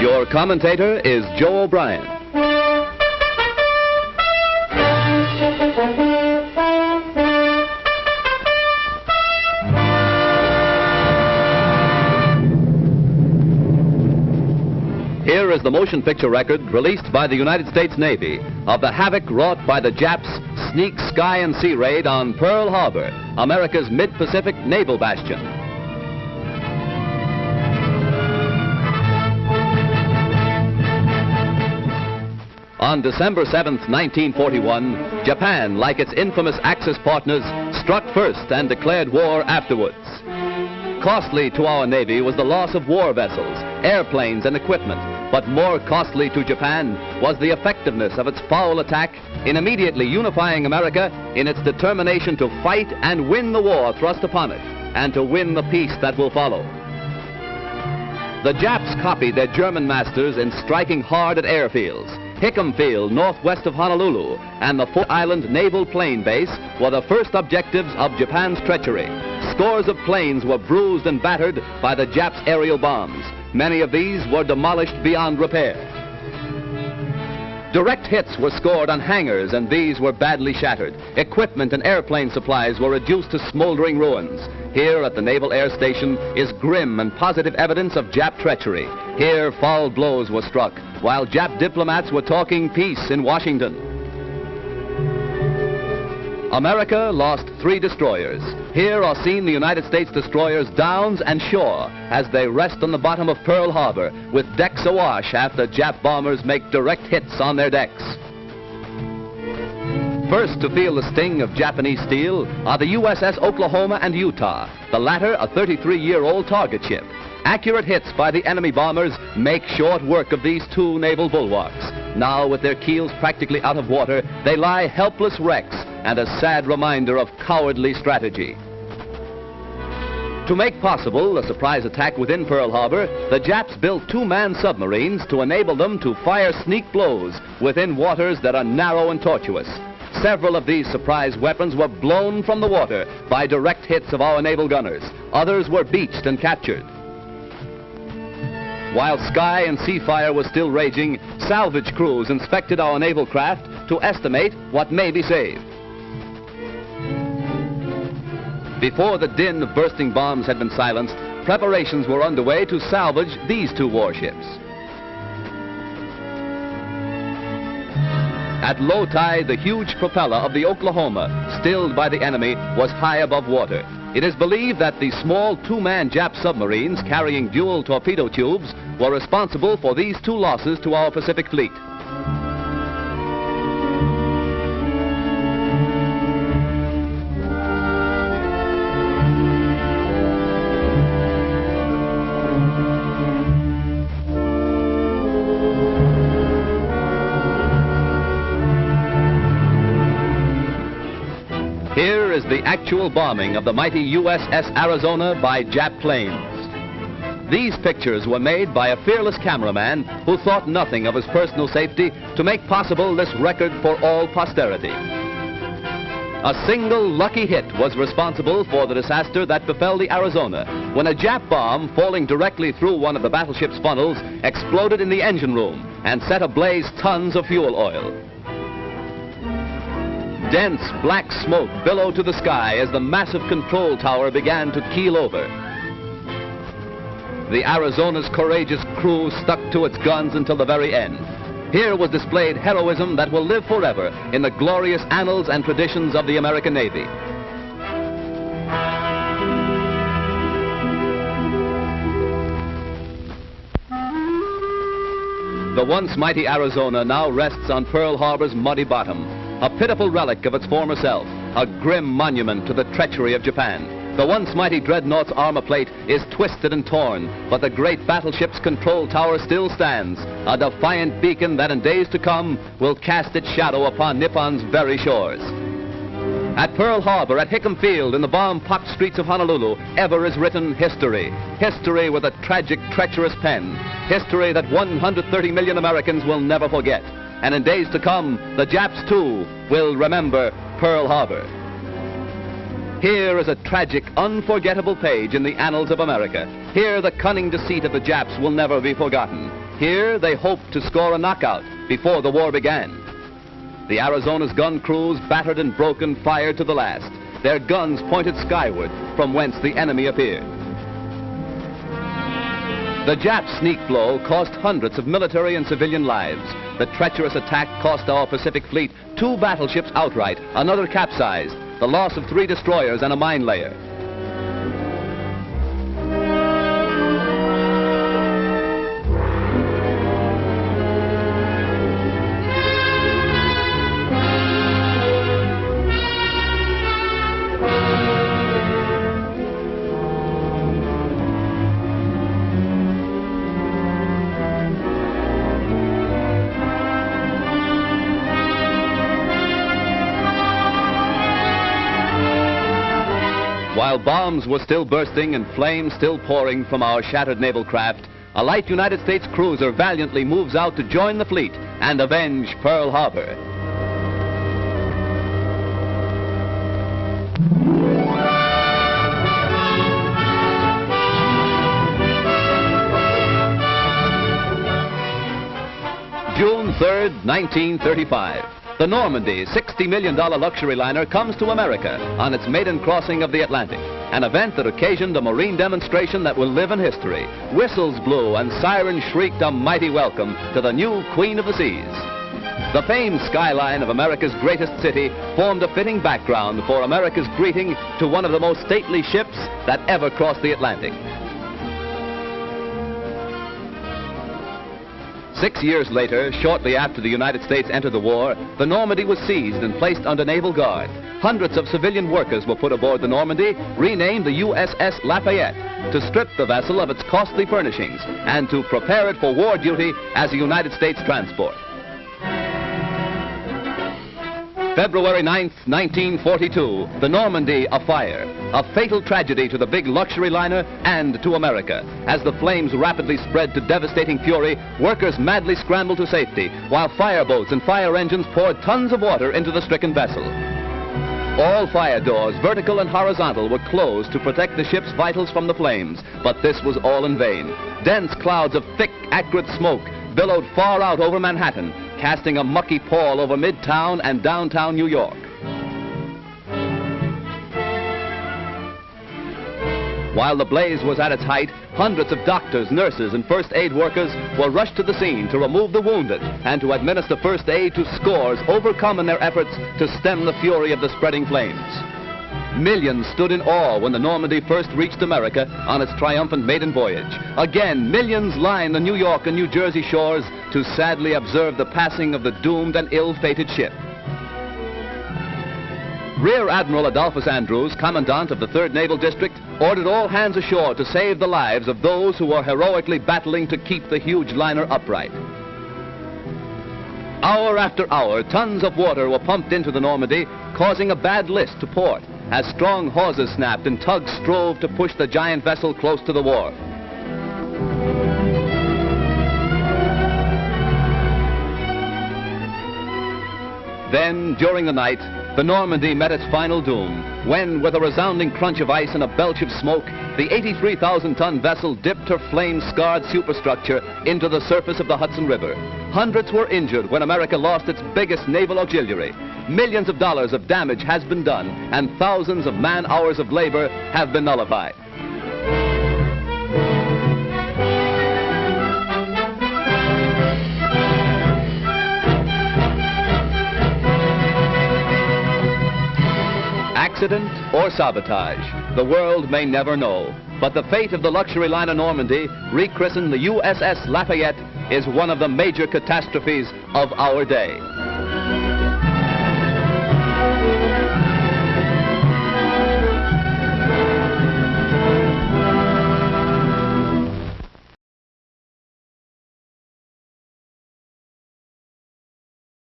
Your commentator is Joe O'Brien. Here is the motion picture record released by the United States Navy of the havoc wrought by the Japs' sneak sky and sea raid on Pearl Harbor, America's mid-Pacific naval bastion. On December 7th, 1941, Japan, like its infamous Axis partners, struck first and declared war afterwards. Costly to our Navy was the loss of war vessels, airplanes, and equipment, but more costly to Japan was the effectiveness of its foul attack in immediately unifying America in its determination to fight and win the war thrust upon it, and to win the peace that will follow. The Japs copied their German masters in striking hard at airfields. Hickam Field, northwest of Honolulu, and the Fort Island Naval Plane Base were the first objectives of Japan's treachery. Scores of planes were bruised and battered by the Japs' aerial bombs. Many of these were demolished beyond repair. Direct hits were scored on hangars, and these were badly shattered. Equipment and airplane supplies were reduced to smoldering ruins. Here at the Naval Air Station is grim and positive evidence of Jap treachery. Here foul blows were struck, while Jap diplomats were talking peace in Washington. America lost 3 destroyers. Here are seen the United States destroyers Downs and Shaw as they rest on the bottom of Pearl Harbor with decks awash after Jap bombers make direct hits on their decks. First to feel the sting of Japanese steel are the USS Oklahoma and Utah, the latter a 33-year-old target ship. Accurate hits by the enemy bombers make short work of these 2 naval bulwarks. Now, with their keels practically out of water, they lie helpless wrecks and a sad reminder of cowardly strategy. To make possible a surprise attack within Pearl Harbor, the Japs built 2-man submarines to enable them to fire sneak blows within waters that are narrow and tortuous. Several of these surprise weapons were blown from the water by direct hits of our naval gunners. Others were beached and captured. While sky and sea fire was still raging, salvage crews inspected our naval craft to estimate what may be saved. Before the din of bursting bombs had been silenced, preparations were underway to salvage these 2 warships. At low tide, the huge propeller of the Oklahoma, stilled by the enemy, was high above water. It is believed that the small 2-man Jap submarines carrying dual torpedo tubes were responsible for these 2 losses to our Pacific fleet. Here is the actual bombing of the mighty USS Arizona by Jap planes. These pictures were made by a fearless cameraman who thought nothing of his personal safety to make possible this record for all posterity. A single lucky hit was responsible for the disaster that befell the Arizona when a Jap bomb falling directly through one of the battleship's funnels exploded in the engine room and set ablaze tons of fuel oil. Dense black smoke billowed to the sky as the massive control tower began to keel over. The Arizona's courageous crew stuck to its guns until the very end. Here was displayed heroism that will live forever in the glorious annals and traditions of the American Navy. The once mighty Arizona now rests on Pearl Harbor's muddy bottom, a pitiful relic of its former self, a grim monument to the treachery of Japan. The once mighty dreadnought's armor plate is twisted and torn, but the great battleship's control tower still stands, a defiant beacon that in days to come will cast its shadow upon Nippon's very shores. At Pearl Harbor, at Hickam Field, in the bomb-pocked streets of Honolulu, ever is written history. History with a tragic, treacherous pen. History that 130 million Americans will never forget. And in days to come, the Japs, too, will remember Pearl Harbor. Here is a tragic, unforgettable page in the annals of America. Here, the cunning deceit of the Japs will never be forgotten. Here, they hoped to score a knockout before the war began. The Arizona's gun crews, battered and broken, fired to the last. Their guns pointed skyward, from whence the enemy appeared. The Jap sneak blow cost hundreds of military and civilian lives. The treacherous attack cost our Pacific Fleet 2 battleships outright, another capsized, the loss of 3 destroyers and a mine layer. While bombs were still bursting and flames still pouring from our shattered naval craft, a light United States cruiser valiantly moves out to join the fleet and avenge Pearl Harbor. June 3rd, 1935. The Normandie, $60 million luxury liner, comes to America on its maiden crossing of the Atlantic, an event that occasioned a marine demonstration that will live in history. Whistles blew and sirens shrieked a mighty welcome to the new Queen of the Seas. The famed skyline of America's greatest city formed a fitting background for America's greeting to one of the most stately ships that ever crossed the Atlantic. 6 years later, shortly after the United States entered the war, the Normandie was seized and placed under naval guard. Hundreds of civilian workers were put aboard the Normandie, renamed the USS Lafayette, to strip the vessel of its costly furnishings and to prepare it for war duty as a United States transport. February 9th, 1942, the Normandie afire. A fatal tragedy to the big luxury liner and to America. As the flames rapidly spread to devastating fury, workers madly scrambled to safety, while fireboats and fire engines poured tons of water into the stricken vessel. All fire doors, vertical and horizontal, were closed to protect the ship's vitals from the flames, but this was all in vain. Dense clouds of thick, acrid smoke billowed far out over Manhattan, casting a mucky pall over Midtown and downtown New York. While the blaze was at its height, hundreds of doctors, nurses, and first aid workers were rushed to the scene to remove the wounded and to administer first aid to scores overcome in their efforts to stem the fury of the spreading flames. Millions stood in awe when the Normandie first reached America on its triumphant maiden voyage. Again, millions lined the New York and New Jersey shores to sadly observe the passing of the doomed and ill-fated ship. Rear Admiral Adolphus Andrews, Commandant of the 3rd Naval District, ordered all hands ashore to save the lives of those who were heroically battling to keep the huge liner upright. Hour after hour, tons of water were pumped into the Normandie, causing a bad list to port, as strong hawsers snapped and tugs strove to push the giant vessel close to the wharf. Then, during the night, the Normandie met its final doom, when, with a resounding crunch of ice and a belch of smoke, the 83,000-ton vessel dipped her flame-scarred superstructure into the surface of the Hudson River. Hundreds were injured when America lost its biggest naval auxiliary. Millions of dollars of damage has been done, and thousands of man-hours of labor have been nullified. Accident or sabotage, the world may never know. But the fate of the luxury liner Normandie, rechristened the USS Lafayette, is one of the major catastrophes of our day.